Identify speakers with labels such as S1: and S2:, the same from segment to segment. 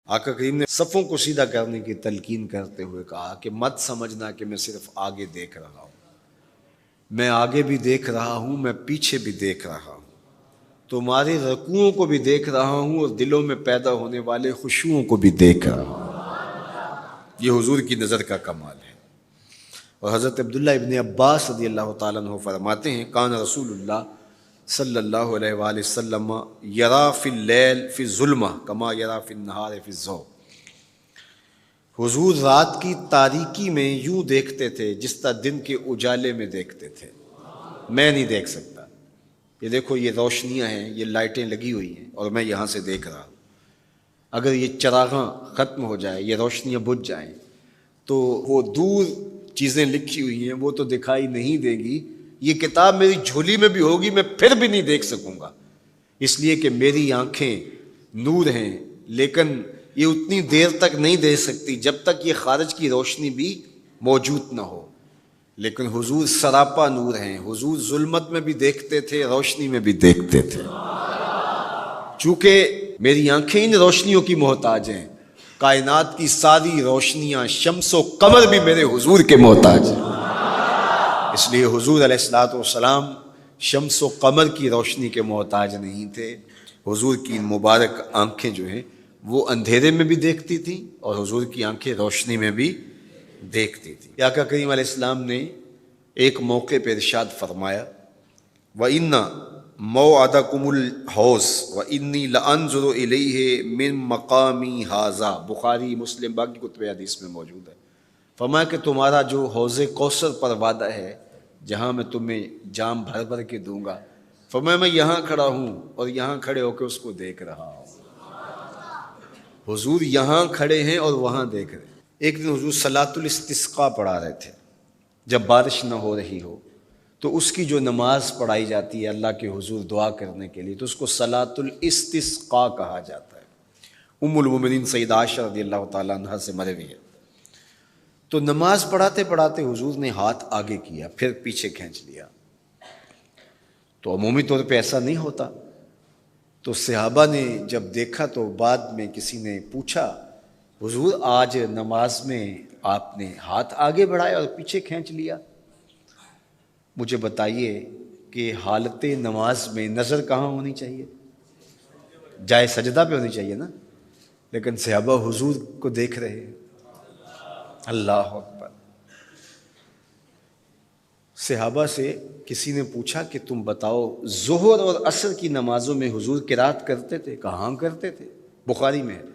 S1: آقا کریم نے صفوں کو سیدھا کرنے کی تلقین کرتے ہوئے کہا کہ مت سمجھنا کہ میں صرف آگے دیکھ رہا ہوں، میں آگے بھی دیکھ رہا ہوں، میں پیچھے بھی دیکھ رہا ہوں، تمہارے رکوعوں کو بھی دیکھ رہا ہوں اور دلوں میں پیدا ہونے والے خشوعوں کو بھی دیکھ رہا ہوں۔ یہ حضور کی نظر کا کمال ہے۔ اور حضرت عبداللہ ابن عباس رضی اللہ تعالیٰ عنہ فرماتے ہیں کان رسول اللہ صلی اللہ علیہ وآلہ وسلم یرا فی اللیل فی الظلمہ کما یرا فی النہار فی الضوء، حضور رات کی تاریکی میں یوں دیکھتے تھے جس طرح دن کے اجالے میں دیکھتے تھے۔ میں نہیں دیکھ سکتا، یہ دیکھو یہ روشنیاں ہیں، یہ لائٹیں لگی ہوئی ہیں اور میں یہاں سے دیکھ رہا ہوں، اگر یہ چراغاں ختم ہو جائے، یہ روشنیاں بجھ جائیں تو وہ دور چیزیں لکھی ہوئی ہیں وہ تو دکھائی نہیں دے گی، یہ کتاب میری جھولی میں بھی ہوگی میں پھر بھی نہیں دیکھ سکوں گا، اس لیے کہ میری آنکھیں نور ہیں، لیکن یہ اتنی دیر تک نہیں دیکھ سکتی جب تک یہ خارج کی روشنی بھی موجود نہ ہو۔ لیکن حضور سراپا نور ہیں، حضور ظلمت میں بھی دیکھتے تھے، روشنی میں بھی دیکھتے تھے۔ چونکہ میری آنکھیں ان روشنیوں کی محتاج ہیں، کائنات کی ساری روشنیاں شمس و قمر بھی میرے حضور کے محتاج ہیں، اس لیے حضور علیہ الصلوۃ والسلام شمس و قمر کی روشنی کے محتاج نہیں تھے۔ حضور کی مبارک آنکھیں جو ہیں وہ اندھیرے میں بھی دیکھتی تھیں اور حضور کی آنکھیں روشنی میں بھی دیکھتی تھیں۔ آقا کریم علیہ السلام نے ایک موقع پہ ارشاد فرمایا وَإِنَّ مَوْعَدَكُمُ الْحَوْض وَإِنِّي لَأَنظُرُ إِلَيْهِ مِن مَقَامِي هَٰذَا، بخاری مسلم باقی کتب حدیث میں موجود ہے۔ فرمایا کہ تمہارا جو حوض کوثر پر وعدہ ہے جہاں میں تمہیں جام بھر بھر کے دوں گا، فرمایا میں یہاں کھڑا ہوں اور یہاں کھڑے ہو کے اس کو دیکھ رہا ہوں۔ حضور یہاں کھڑے ہیں اور وہاں دیکھ رہے ہیں۔ ایک دن حضور صلاۃ الاستسقاء پڑھا رہے تھے، جب بارش نہ ہو رہی ہو تو اس کی جو نماز پڑھائی جاتی ہے اللہ کے حضور دعا کرنے کے لیے تو اس کو صلاۃ الاستسقاء کہا جاتا ہے۔ ام المومنین سیدہ عائشہ رضی اللہ تعالیٰ عنہ سے مروی ہے۔ تو نماز پڑھاتے پڑھاتے حضور نے ہاتھ آگے کیا پھر پیچھے کھینچ لیا، تو عمومی طور پہ ایسا نہیں ہوتا۔ تو صحابہ نے جب دیکھا تو بعد میں کسی نے پوچھا حضور آج نماز میں آپ نے ہاتھ آگے بڑھایا اور پیچھے کھینچ لیا، مجھے بتائیے کہ حالت نماز میں نظر کہاں ہونی چاہیے؟ جائے سجدہ پہ ہونی چاہیے نا، لیکن صحابہ حضور کو دیکھ رہے ہیں۔ اللہ اکبر۔ صحابہ سے کسی نے پوچھا کہ تم بتاؤ ظہر اور عصر کی نمازوں میں حضور قرات کرتے تھے؟ کہاں کرتے تھے، بخاری میں ہے۔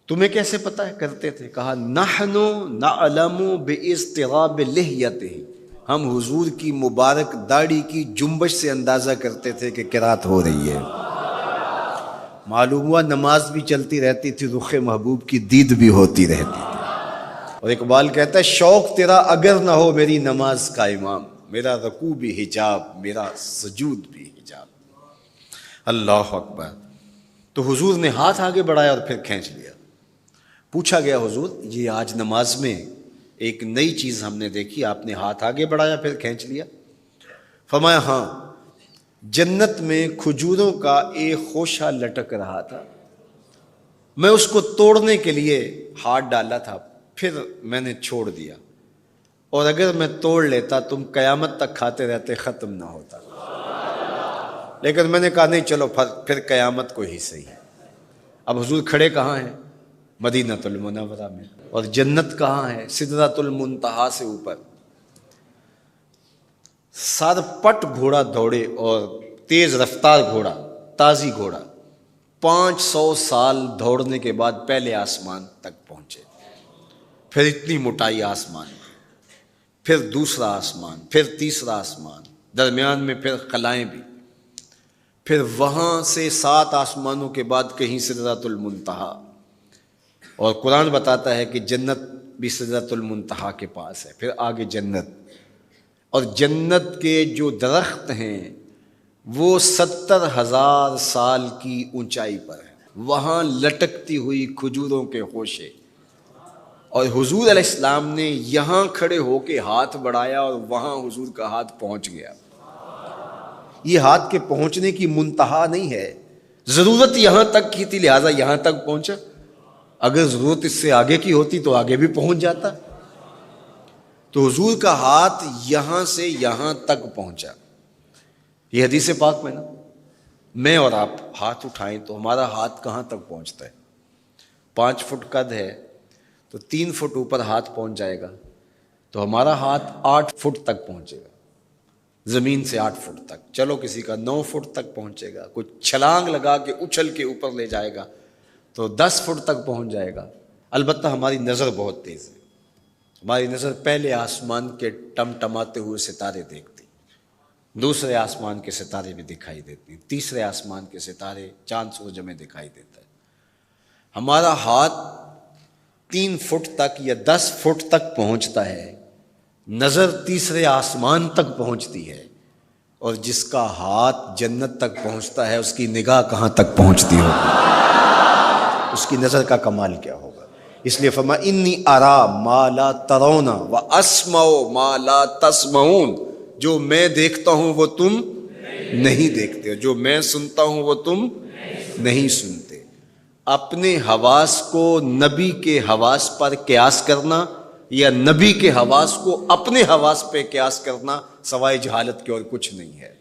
S1: تمہیں کیسے پتہ ہے کرتے تھے؟ کہا نحن نعلم باضطراب لحیتہ، ہم حضور کی مبارک داڑھی کی جنبش سے اندازہ کرتے تھے کہ قرات ہو رہی ہے۔ معلوم ہوا نماز بھی چلتی رہتی تھی، رخ محبوب کی دید بھی ہوتی رہتی تھی۔ اور اقبال کہتا ہے شوق تیرا اگر نہ ہو میری نماز کا امام، میرا رکوع بھی حجاب میرا سجود بھی حجاب۔ اللہ اکبر۔ تو حضور نے ہاتھ آگے بڑھایا اور پھر کھینچ لیا۔ پوچھا گیا حضور یہ آج نماز میں ایک نئی چیز ہم نے دیکھی، آپ نے ہاتھ آگے بڑھایا پھر کھینچ لیا؟ فرمایا ہاں، جنت میں کھجوروں کا ایک خوشہ لٹک رہا تھا، میں اس کو توڑنے کے لیے ہاتھ ڈالا تھا پھر میں نے چھوڑ دیا، اور اگر میں توڑ لیتا تم قیامت تک کھاتے رہتے ختم نہ ہوتا، لیکن میں نے کہا نہیں چلو پھر قیامت کو ہی صحیح۔ اب حضور کھڑے کہاں ہیں؟ مدینۃ المنورہ میں، اور جنت کہاں ہے؟ سدرۃ المنتہا سے اوپر۔ سر پٹ گھوڑا دوڑے اور تیز رفتار گھوڑا، تازی گھوڑا، 500 سال دوڑنے کے بعد پہلے آسمان تک پہنچے، پھر اتنی موٹائی آسمان میں، پھر دوسرا آسمان، پھر تیسرا آسمان، درمیان میں پھر خلائیں بھی، پھر وہاں سے 7 آسمانوں کے بعد کہیں سدرۃ المنتہا، اور قرآن بتاتا ہے کہ جنت بھی سدرۃ المنتہا کے پاس ہے، پھر آگے جنت، اور جنت کے جو درخت ہیں وہ 70,000 سال کی اونچائی پر ہیں، وہاں لٹکتی ہوئی کھجوروں کے خوشے، اور حضور علیہ السلام نے یہاں کھڑے ہو کے ہاتھ بڑھایا اور وہاں حضور کا ہاتھ پہنچ گیا۔ یہ ہاتھ کے پہنچنے کی منتہا نہیں ہے، ضرورت یہاں تک کی تھی لہٰذا یہاں تک پہنچا، اگر ضرورت اس سے آگے کی ہوتی تو آگے بھی پہنچ جاتا. تو حضور کا ہاتھ یہاں سے یہاں تک پہنچا. یہ حدیث پاک میں نا، میں اور آپ ہاتھ اٹھائیں تو ہمارا ہاتھ کہاں تک پہنچتا ہے؟ 5 فٹ قد ہے تو 3 فٹ اوپر ہاتھ پہنچ جائے گا، تو ہمارا ہاتھ 8 فٹ تک پہنچے گا، زمین سے 8 فٹ تک. چلو کسی کا 9 فٹ تک پہنچے گا، کوئی چھلانگ لگا کے اچھل کے اوپر لے جائے گا تو 10 فٹ تک پہنچ جائے گا. البتہ ہماری نظر بہت تیز ہے، ہماری نظر پہلے آسمان کے ٹمٹماتے ہوئے ستارے دیکھتی، دوسرے آسمان کے ستارے بھی دکھائی دیتی، تیسرے آسمان کے ستارے، چاند سورج میں دکھائی دیتا ہے. ہمارا ہاتھ 3 فٹ تک یا 10 فٹ تک پہنچتا ہے، نظر تیسرے آسمان تک پہنچتی ہے، اور جس کا ہاتھ جنت تک پہنچتا ہے اس کی نگاہ کہاں تک پہنچتی ہوگی، اس کی نظر کا کمال کیا ہوگا. اس لیے فرمایا انی ارا ما لا ترون واسمع ما لا تسمعون. جو میں دیکھتا ہوں وہ تم نہیں دیکھتے، جو میں سنتا ہوں وہ تم نہیں سنتے. اپنے حواس کو نبی کے حواس پر قیاس کرنا یا نبی کے حواس کو اپنے حواس پہ قیاس کرنا سوائے جہالت کے اور کچھ نہیں ہے.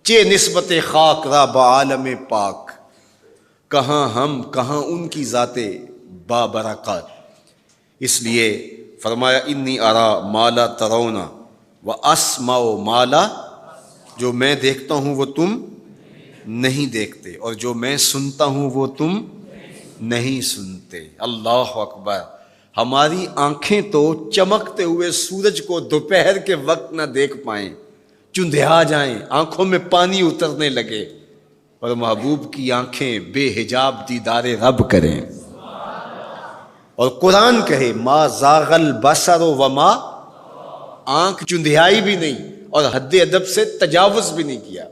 S1: چے نسبت خاک را بعالم پاک، کہاں ہم کہاں ان کی ذاتیں بابرکات. اس لیے فرمایا انی ارا ما لا ترون واسمع ما لا، جو میں دیکھتا ہوں وہ تم نہیں دیکھتے، اور جو میں سنتا ہوں وہ تم نہیں سنتے. اللہ اکبر. ہماری آنکھیں تو چمکتے ہوئے سورج کو دوپہر کے وقت نہ دیکھ پائیں، چندھیا جائیں، آنکھوں میں پانی اترنے لگے، اور محبوب کی آنکھیں بے حجاب دیدار رب کریں. اور قرآن کہے ما زاغ البصر وما، آنکھ چندھیائی بھی نہیں اور حد ادب سے تجاوز بھی نہیں کیا.